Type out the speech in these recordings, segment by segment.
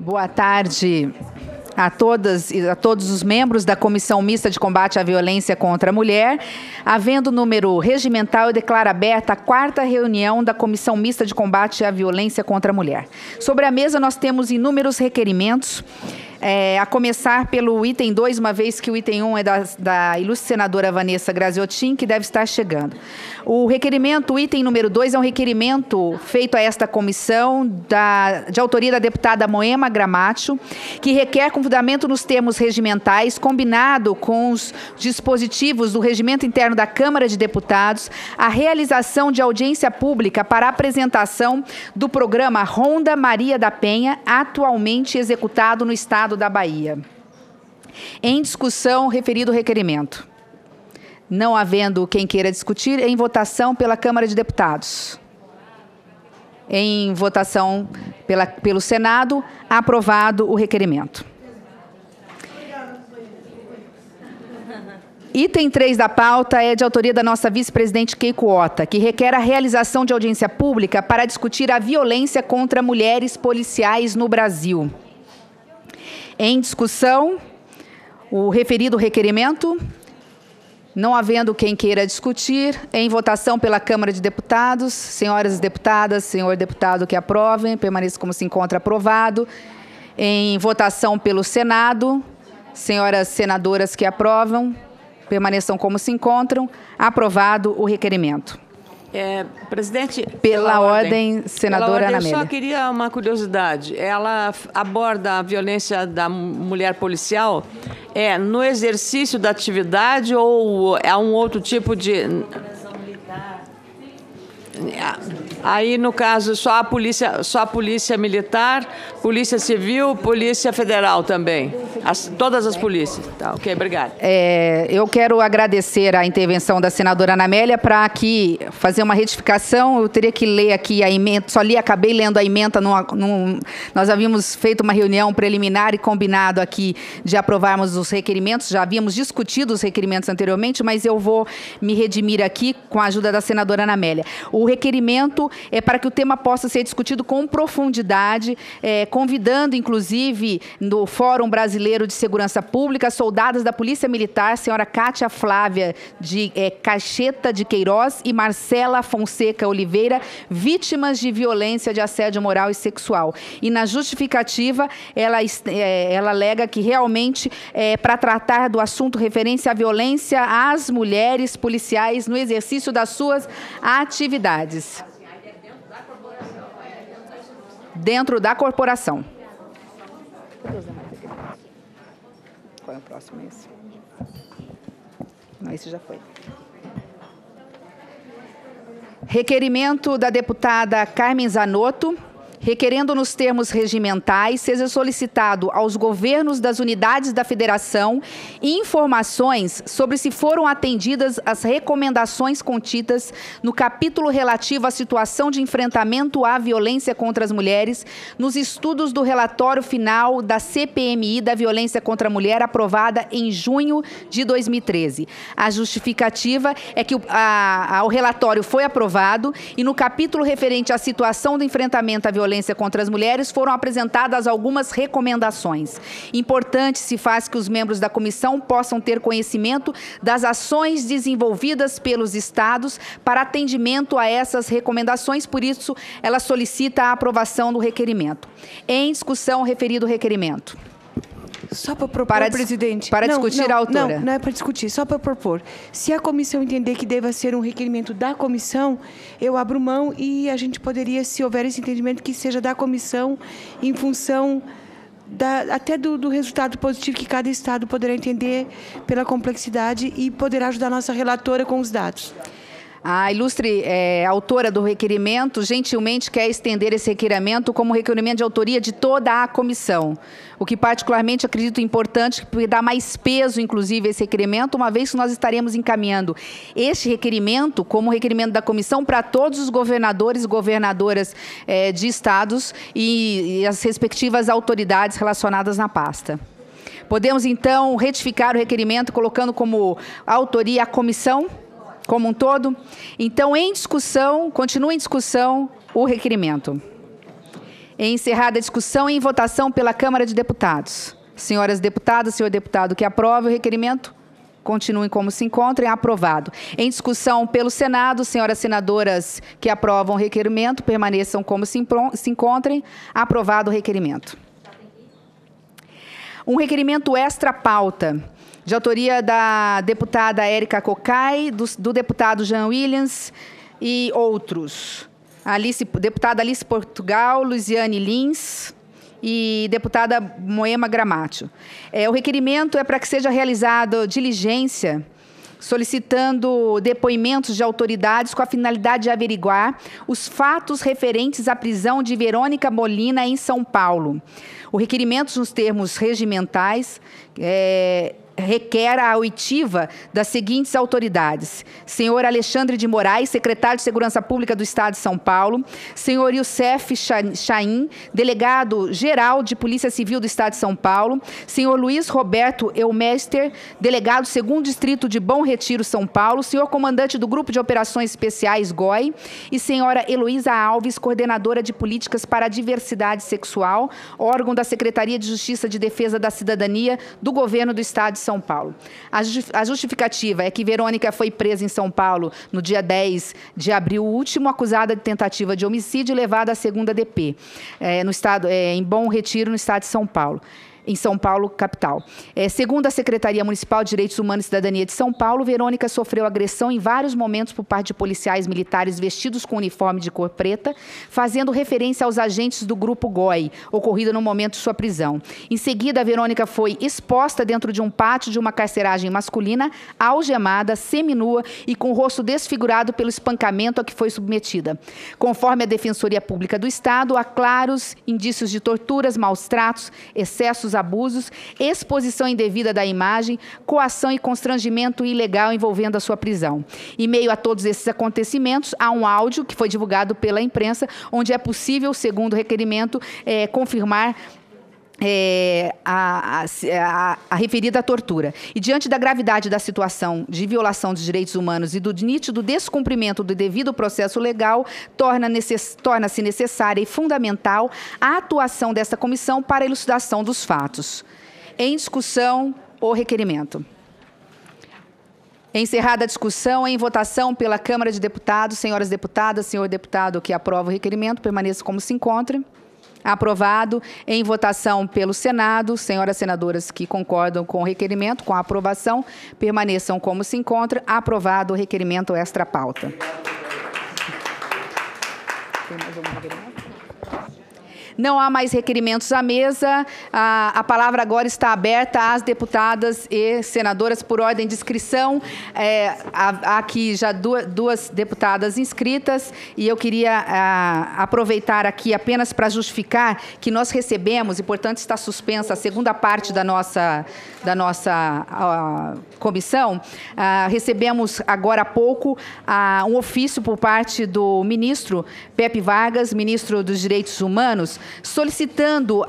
Boa tarde a todas e a todos os membros da Comissão Mista de Combate à Violência contra a Mulher. Havendo número regimental, eu declaro aberta a 4ª reunião da Comissão Mista de Combate à Violência contra a Mulher. Sobre a mesa, nós temos inúmeros requerimentos, a começar pelo item 2, uma vez que o item 1 é da ilustre senadora Vanessa Graziotin, que deve estar chegando. O requerimento, o item número 2, é um requerimento feito a esta comissão, de autoria da deputada Moema Gramacho, que requer, com fundamento nos termos regimentais, combinado com os dispositivos do Regimento Interno da Câmara de Deputados, a realização de audiência pública para apresentação do programa Ronda Maria da Penha, atualmente executado no Estado da Bahia. Em discussão, referido requerimento. Não havendo quem queira discutir, em votação pela Câmara de Deputados. Em votação pelo Senado, aprovado o requerimento. Item 3 da pauta é de autoria da nossa vice-presidente Keiko Ota, que requer a realização de audiência pública para discutir a violência contra mulheres policiais no Brasil. Em discussão, o referido requerimento. Não havendo quem queira discutir, em votação pela Câmara de Deputados, senhoras deputadas, senhor deputado que aprovem, permaneça como se encontra aprovado. Em votação pelo Senado, senhoras senadoras que aprovam, permaneçam como se encontram, aprovado o requerimento. Presidente, pela ordem, senadora Ana Amélia. Eu só queria uma curiosidade. Ela aborda a violência da mulher policial no exercício da atividade ou é um outro tipo de... Aí, no caso, só a polícia militar, polícia civil, polícia federal também. Todas as polícias. Tá, ok, obrigada. Eu quero agradecer a intervenção da senadora Ana Amélia para aqui fazer uma retificação. Eu teria que ler aqui a emenda, acabei lendo a emenda. Nós havíamos feito uma reunião preliminar e combinado aqui de aprovarmos os requerimentos. Já havíamos discutido os requerimentos anteriormente, mas eu vou me redimir aqui com a ajuda da senadora Ana Amélia. O requerimento é para que o tema possa ser discutido com profundidade, convidando, inclusive, no Fórum Brasileiro de Segurança Pública, soldadas da Polícia Militar, a senhora Cátia Flávia de Cacheta de Queiroz e Marcela Fonseca Oliveira, vítimas de violência de assédio moral e sexual. E na justificativa, ela alega que realmente para tratar do assunto referência à violência às mulheres policiais no exercício das suas atividades. Dentro da corporação. Qual é o próximo? Esse? Não, esse já foi. Requerimento da deputada Carmen Zanotto, requerendo nos termos regimentais, seja solicitado aos governos das unidades da Federação informações sobre se foram atendidas as recomendações contidas no capítulo relativo à situação de enfrentamento à violência contra as mulheres, nos estudos do relatório final da CPMI da violência contra a mulher, aprovada em junho de 2013. A justificativa é que o relatório foi aprovado e no capítulo referente à situação do enfrentamento à violência contra as mulheres foram apresentadas algumas recomendações. Importante se faz que os membros da comissão possam ter conhecimento das ações desenvolvidas pelos estados para atendimento a essas recomendações, por isso ela solicita a aprovação do requerimento. Em discussão, referido requerimento. Só para propor, presidente. Para discutir a autora. Não é para discutir, só para propor. Se a comissão entender que deva ser um requerimento da comissão, eu abro mão e a gente poderia, se houver esse entendimento, que seja da comissão em função até do resultado positivo que cada estado poderá entender pela complexidade e poderá ajudar a nossa relatora com os dados. A ilustre autora do requerimento gentilmente quer estender esse requerimento como requerimento de autoria de toda a comissão, o que particularmente acredito importante, porque dá mais peso, inclusive, a esse requerimento, uma vez que nós estaremos encaminhando este requerimento como requerimento da comissão para todos os governadores e governadoras de estados e as respectivas autoridades relacionadas na pasta. Podemos, então, retificar o requerimento colocando como autoria a comissão como um todo. Então, em discussão, continua em discussão o requerimento. Encerrada a discussão, em votação pela Câmara de Deputados. Senhoras deputadas, senhor deputado que aprova o requerimento, continuem como se encontrem. Aprovado. Em discussão pelo Senado, senhoras senadoras que aprovam o requerimento, permaneçam como se encontrem. Aprovado o requerimento. Um requerimento extra-pauta, de autoria da deputada Érica Cocai, do deputado Jean Williams e outros. Deputada Alice Portugal, Luiziane Lins e deputada Moema Gramaccio. O requerimento é para que seja realizada diligência solicitando depoimentos de autoridades com a finalidade de averiguar os fatos referentes à prisão de Verônica Molina em São Paulo. O requerimento, nos termos regimentais, requer a oitiva das seguintes autoridades: senhor Alexandre de Moraes, secretário de Segurança Pública do Estado de São Paulo; senhor Youssef Chaim, delegado-geral de Polícia Civil do Estado de São Paulo; senhor Luiz Roberto Eumester, delegado 2º Distrito de Bom Retiro, São Paulo; senhor comandante do Grupo de Operações Especiais, GOI; e senhora Heloísa Alves, coordenadora de Políticas para a Diversidade Sexual, órgão da Secretaria de Justiça de Defesa da Cidadania do Governo do Estado de São Paulo. A justificativa é que Verônica foi presa em São Paulo no dia 10 de abril último, acusada de tentativa de homicídio e levada à 2ª DP, em Bom Retiro, no Estado de São Paulo. Em São Paulo, capital. Segundo a Secretaria Municipal de Direitos Humanos e Cidadania de São Paulo, Verônica sofreu agressão em vários momentos por parte de policiais militares vestidos com uniforme de cor preta, fazendo referência aos agentes do grupo GOI, ocorrida no momento de sua prisão. Em seguida, a Verônica foi exposta dentro de um pátio de uma carceragem masculina, algemada, seminua e com o rosto desfigurado pelo espancamento a que foi submetida. Conforme a Defensoria Pública do Estado, há claros indícios de torturas, maus-tratos, excessos, abusos, exposição indevida da imagem, coação e constrangimento ilegal envolvendo a sua prisão. Em meio a todos esses acontecimentos, há um áudio que foi divulgado pela imprensa, onde é possível, segundo o requerimento, confirmar a referida tortura. E diante da gravidade da situação de violação dos direitos humanos e do nítido descumprimento do devido processo legal, torna-se necessária e fundamental a atuação desta comissão para a elucidação dos fatos. Em discussão, o requerimento. Encerrada a discussão, em votação pela Câmara de Deputados, senhoras deputadas, senhor deputado que aprova o requerimento, permaneça como se encontra. Aprovado. Em votação pelo Senado, senhoras senadoras que concordam com o requerimento, com a aprovação, permaneçam como se encontra. Aprovado o requerimento extra-pauta. Tem mais algum requerimento? Não há mais requerimentos à mesa. A palavra agora está aberta às deputadas e senadoras por ordem de inscrição. Há aqui já duas deputadas inscritas e eu queria aproveitar aqui apenas para justificar que nós recebemos, e portanto está suspensa a segunda parte da nossa comissão. Recebemos agora há pouco um ofício por parte do ministro Pepe Vargas, ministro dos Direitos Humanos, solicitando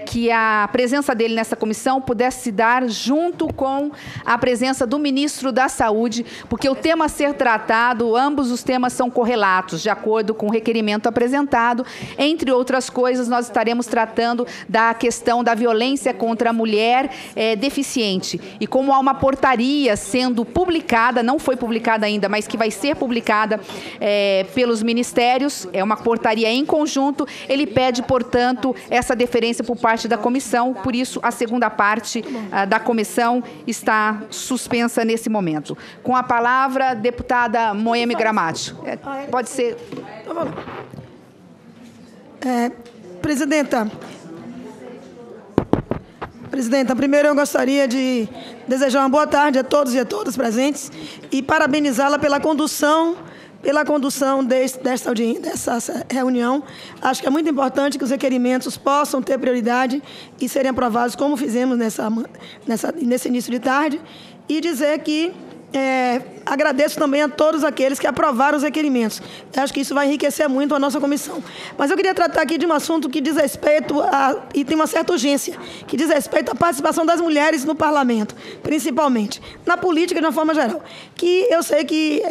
que a presença dele nessa comissão pudesse se dar junto com a presença do ministro da Saúde, porque o tema a ser tratado, ambos os temas são correlatos, de acordo com o requerimento apresentado. Entre outras coisas, nós estaremos tratando da questão da violência contra a mulher deficiente. E como há uma portaria sendo publicada, não foi publicada ainda, mas que vai ser publicada pelos ministérios, é uma portaria em conjunto, ele pede, portanto, essa deferência por parte da comissão, por isso a segunda parte da comissão está suspensa nesse momento. Com a palavra, deputada Moema Gramaccio. Pode ser. Presidenta, primeiro eu gostaria de desejar uma boa tarde a todos e a todas presentes e parabenizá-la pela condução dessa reunião. Acho que é muito importante que os requerimentos possam ter prioridade e serem aprovados, como fizemos nesse início de tarde, e dizer que agradeço também a todos aqueles que aprovaram os requerimentos. Eu acho que isso vai enriquecer muito a nossa comissão. Mas eu queria tratar aqui de um assunto que diz respeito e tem uma certa urgência, que diz respeito à participação das mulheres no parlamento, principalmente, na política de uma forma geral. Que eu sei que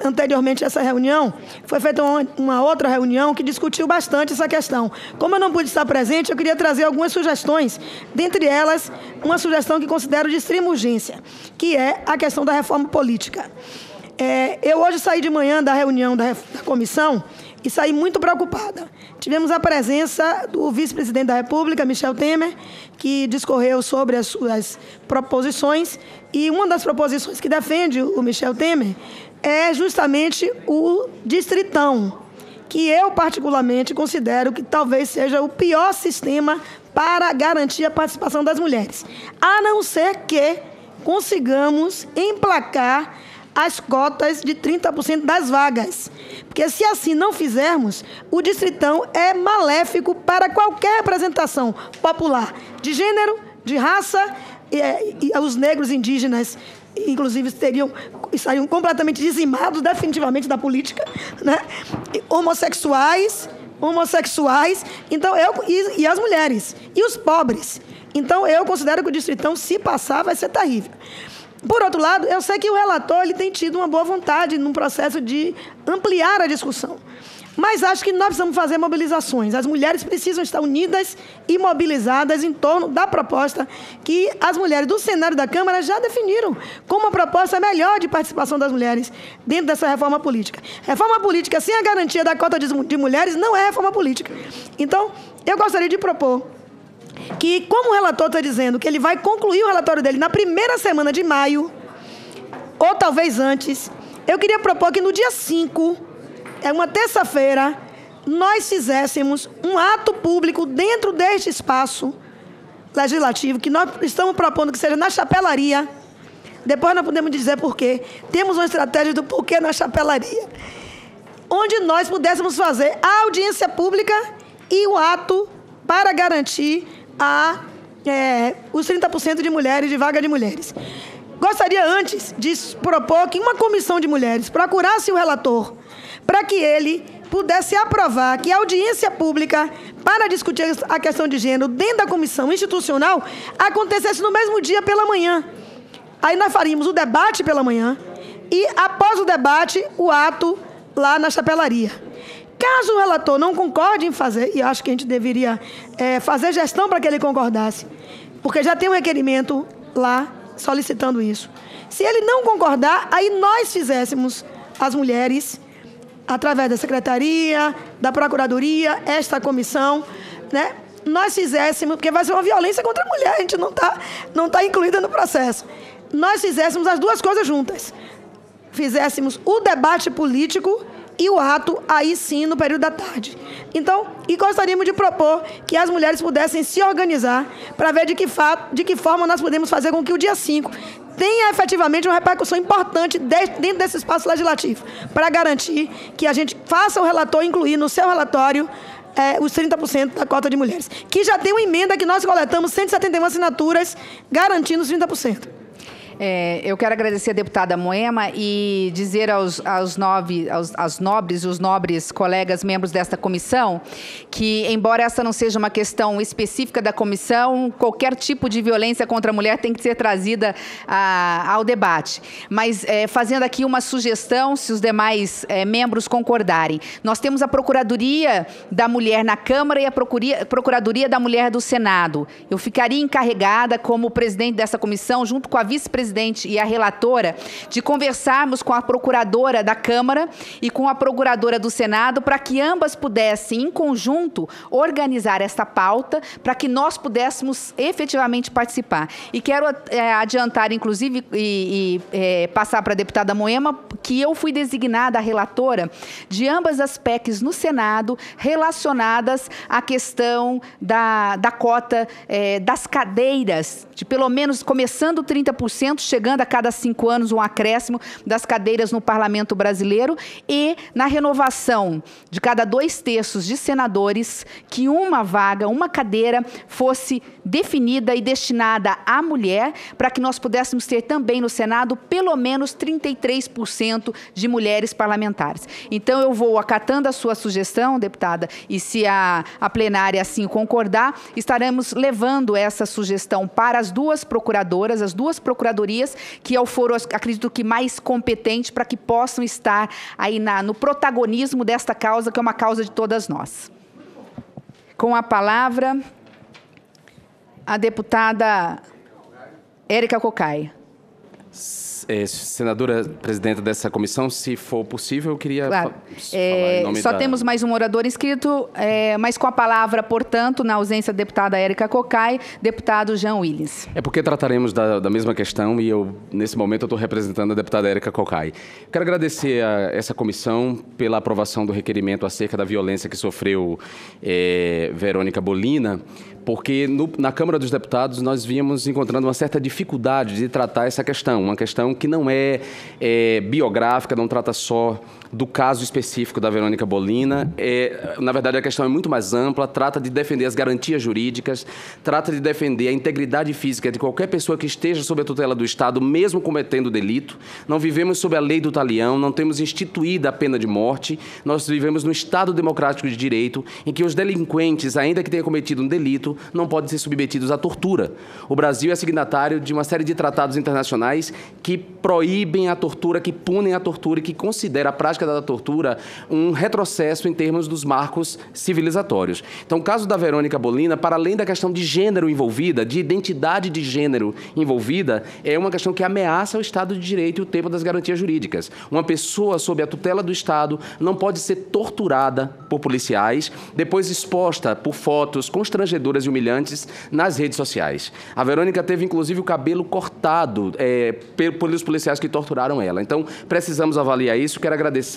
anteriormente a essa reunião, foi feita uma outra reunião que discutiu bastante essa questão. Como eu não pude estar presente, eu queria trazer algumas sugestões, dentre elas, uma sugestão que considero de extrema urgência, que é a questão da reforma política. Eu hoje saí de manhã da reunião da comissão e saí muito preocupada. Tivemos a presença do vice-presidente da República, Michel Temer, que discorreu sobre as suas proposições, e uma das proposições que defende o Michel Temer é justamente o distritão, que eu particularmente considero que talvez seja o pior sistema para garantir a participação das mulheres, a não ser que consigamos emplacar as cotas de 30% das vagas. Porque se assim não fizermos, o distritão é maléfico para qualquer representação popular de gênero, de raça, e os negros indígenas, inclusive, estariam completamente dizimados definitivamente da política, né? Homossexuais, então e as mulheres, e os pobres. Então, eu considero que o distritão, se passar, vai ser terrível. Por outro lado, eu sei que o relator ele tem tido uma boa vontade num processo de ampliar a discussão. Mas acho que nós precisamos fazer mobilizações. As mulheres precisam estar unidas e mobilizadas em torno da proposta que as mulheres do Senado e da Câmara já definiram como uma proposta melhor de participação das mulheres dentro dessa reforma política. Reforma política sem a garantia da cota de mulheres não é reforma política. Então, eu gostaria de propor que, como o relator está dizendo que ele vai concluir o relatório dele na primeira semana de maio, ou talvez antes, eu queria propor que no dia 5, uma terça-feira, nós fizéssemos um ato público dentro deste espaço legislativo, que nós estamos propondo que seja na chapelaria. Depois nós podemos dizer por quê. Temos uma estratégia do porquê na chapelaria, onde nós pudéssemos fazer a audiência pública e o ato para garantir os 30% de mulheres, de vaga de mulheres. Gostaria antes de propor que uma comissão de mulheres procurasse o relator para que ele pudesse aprovar que a audiência pública para discutir a questão de gênero dentro da comissão institucional acontecesse no mesmo dia pela manhã. Aí nós faríamos o debate pela manhã e, após o debate, o ato lá na chapelaria. Caso o relator não concorde em fazer, e acho que a gente deveria fazer gestão para que ele concordasse, porque já tem um requerimento lá solicitando isso. Se ele não concordar, aí nós fizéssemos as mulheres, através da Secretaria, da Procuradoria, esta comissão, né? Nós fizéssemos, porque vai ser uma violência contra a mulher, a gente não tá incluída no processo. Nós fizéssemos as duas coisas juntas. Fizéssemos o debate político e o ato, aí sim, no período da tarde. Então, e gostaríamos de propor que as mulheres pudessem se organizar para ver de que forma nós podemos fazer com que o dia 5 tenha efetivamente uma repercussão importante dentro desse espaço legislativo, para garantir que a gente faça o relator incluir no seu relatório os 30% da cota de mulheres. Que já tem uma emenda que nós coletamos 171 assinaturas garantindo os 30%. Eu quero agradecer a deputada Moema e dizer aos nobres colegas membros desta comissão que, embora essa não seja uma questão específica da comissão, qualquer tipo de violência contra a mulher tem que ser trazida ao debate. Mas, fazendo aqui uma sugestão, se os demais membros concordarem, nós temos a Procuradoria da Mulher na Câmara e a Procuradoria da Mulher do Senado. Eu ficaria encarregada, como presidente dessa comissão, junto com a vice-presidente e a relatora, de conversarmos com a procuradora da Câmara e com a procuradora do Senado para que ambas pudessem, em conjunto, organizar esta pauta para que nós pudéssemos efetivamente participar. E quero adiantar, inclusive, e passar para a deputada Moema, que eu fui designada a relatora de ambas as PECs no Senado relacionadas à questão da cota das cadeiras, de pelo menos começando 30%, crescimento, chegando a cada 5 anos um acréscimo das cadeiras no Parlamento brasileiro e na renovação de cada 2/3 de senadores, que uma vaga, uma cadeira fosse definida e destinada à mulher, para que nós pudéssemos ter também no Senado pelo menos 33% de mulheres parlamentares. Então, eu vou acatando a sua sugestão, deputada, e se a plenária assim concordar, estaremos levando essa sugestão para as 2 procuradoras, as 2 procuradorias, que é o foro, acredito que mais competente, para que possam estar aí no protagonismo desta causa, que é uma causa de todas nós. Com a palavra, a deputada Érica Cocai. Senadora presidenta dessa comissão, se for possível, eu queria claro. falar em nome Só temos mais um orador inscrito, mas com a palavra, portanto, na ausência da deputada Érica Cocai, deputado Jean Willis. É porque trataremos da mesma questão e nesse momento, eu estou representando a deputada Érica Cocai. Quero agradecer a essa comissão pela aprovação do requerimento acerca da violência que sofreu Verônica Bolina, porque na Câmara dos Deputados nós vínhamos encontrando uma certa dificuldade de tratar essa questão, uma questão que não é biográfica, não trata só do caso específico da Verônica Bolina. Na verdade, a questão é muito mais ampla, trata de defender as garantias jurídicas, trata de defender a integridade física de qualquer pessoa que esteja sob a tutela do Estado, mesmo cometendo delito. Não vivemos sob a lei do talião, não temos instituída a pena de morte, nós vivemos num Estado democrático de direito, em que os delinquentes, ainda que tenham cometido um delito, não podem ser submetidos à tortura. O Brasil é signatário de uma série de tratados internacionais que proíbem a tortura, que punem a tortura e que considera a prática da tortura um retrocesso em termos dos marcos civilizatórios. Então, o caso da Verônica Bolina, para além da questão de gênero envolvida, de identidade de gênero envolvida, é uma questão que ameaça o Estado de Direito e o tempo das garantias jurídicas. Uma pessoa sob a tutela do Estado não pode ser torturada por policiais, depois exposta por fotos constrangedoras e humilhantes nas redes sociais. A Verônica teve, inclusive, o cabelo cortado pelos policiais que torturaram ela. Então, precisamos avaliar isso. Quero agradecer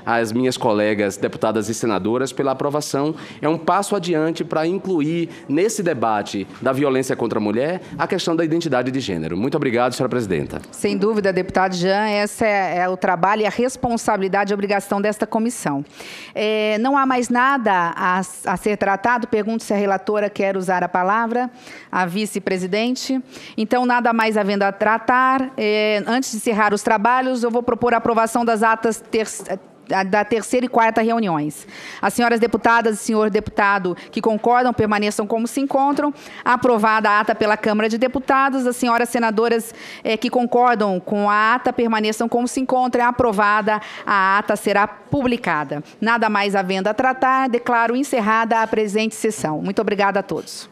às minhas colegas deputadas e senadoras pela aprovação. É um passo adiante para incluir nesse debate da violência contra a mulher a questão da identidade de gênero. Muito obrigado, senhora presidenta. Sem dúvida, deputado Jean, esse é o trabalho e a responsabilidade e obrigação desta comissão. Não há mais nada a ser tratado. Pergunto se a relatora quer usar a palavra, a vice-presidente. Então, nada mais havendo a tratar. Antes de encerrar os trabalhos, eu vou propor a aprovação das atas da 3ª e 4ª reuniões. As senhoras deputadas e senhor deputado que concordam, permaneçam como se encontram. Aprovada a ata pela Câmara de Deputados. As senhoras senadoras que concordam com a ata, permaneçam como se encontram. Aprovada, a ata será publicada. Nada mais havendo a tratar, declaro encerrada a presente sessão. Muito obrigada a todos.